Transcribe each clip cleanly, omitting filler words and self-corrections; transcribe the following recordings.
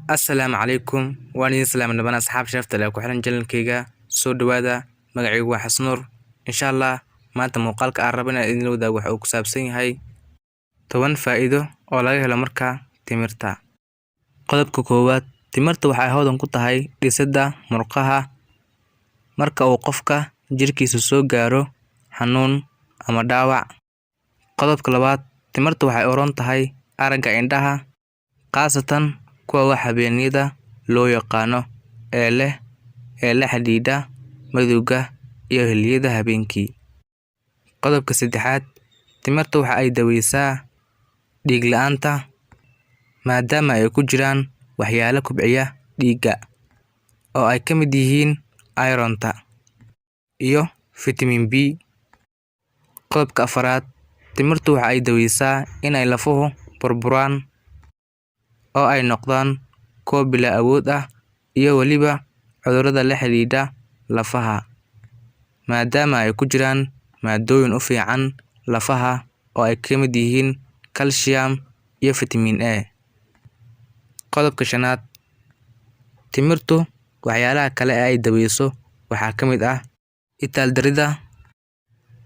Assalaamu calaykum waan idin salaam nabana asxaab sharafta leh ku xiran channelkayga soo dhawaada magacaygu waa Xasnuur insha Allah maanta muuqaalka aan rabana idin wadaago waxa uu ku saabsan yahay 10 faa'iido oo laga helo marka timirta. Qodobka koowaad timirta waxay hodan ku tahay dhisidda murqaha marka uu qofka jirkiisa soo gaaro xanuun ama dhaawac. Qodobka labaad timirta waxay u roon tahay aragga indhaha qaasatan kuwa wax habeenida loo yaqaano ee la xidhiidha madowga iyo xilliyada habeenkii. Qodobka saddexaad timirta waxa ay daweysaa dhiig la'aanta maadaama ay ku jiraan waxyaalo kobciya dhiigga oo ay ka mid yihiin ironta iyo vitamin B. Qodobka afaraad timirtu waxa ay daweysaa inay lafuhu burburaan oo ay noqdaan kuwo bila awood ah iyo waliba cudurrada la xidhiidha lafaha maadaama ay ku jiraan maadooyin u fiican lafaha oo ay ka mid yihiin calcium iyo vitamin A. Qodobka shanaad timirtu waxyaalaha kale ee ay daweyso waxaa ka mid ah itaal darida.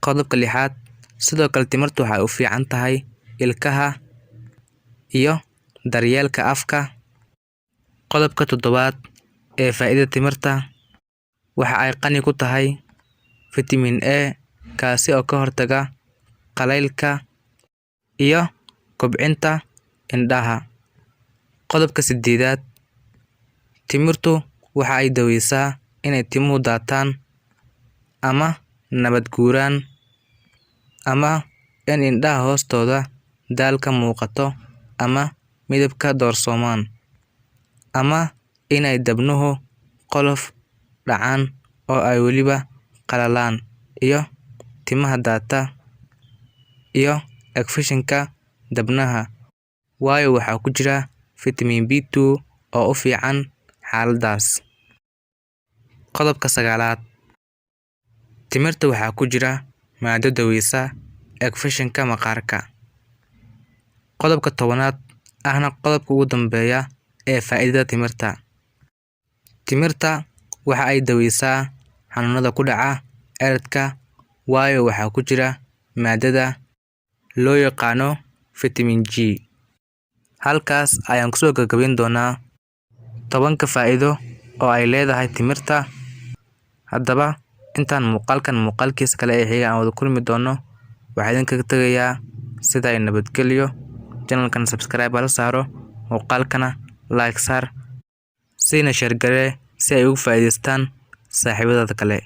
Qodobka lixaad sidoo kale timirtu waxay u fiican tahay ilkaha iyo daryeelka afka. Qodobka toddobaad ee faa'iidada timirta waxa ay qani ku tahay vitamin A kaasi oo ka hortaga qaleylka iyo kobcinta indhaha. Qodobka siddeedaad timirtu waxa ay daweysaa inay timuhu daataan ama nabad guuraan ama in indhaha hoostooda daal ka muuqato ama midabka doorsoomaan ama inay dabnuhu qolof dhacaan oo ay weliba qalalaan iyo timaha daata iyo agfishinka dabnaha waayo waxaa ku jira vitamin B2 oo u fiican xaaladaas. Qodobka sagaalaad timirta waxaa ku jira maado daweysa agfishinka maqaarka. Qodobka tobanaad ahna qodobka ugu dambeeya ee faa'iidada timirta waxa ay daweysaa xanuunada ku dhaca cirridka waayo waxaa ku jira maadada loo yaqaano vitamin G. Halkaas ayaan kusoo gabagabayn doonaa 10 faa'iido oo ay leedahay timirta. Haddaba intaan muuqaalkiisa kale ee xiga aan wada kulmi doono waxaan idinkaga tagayaa sida ay nabadgelyo. Channelkan subscribe la saaro muuqaalkana like saar siina share garee si ay ugu faa'iideystaan saaxiibada kale.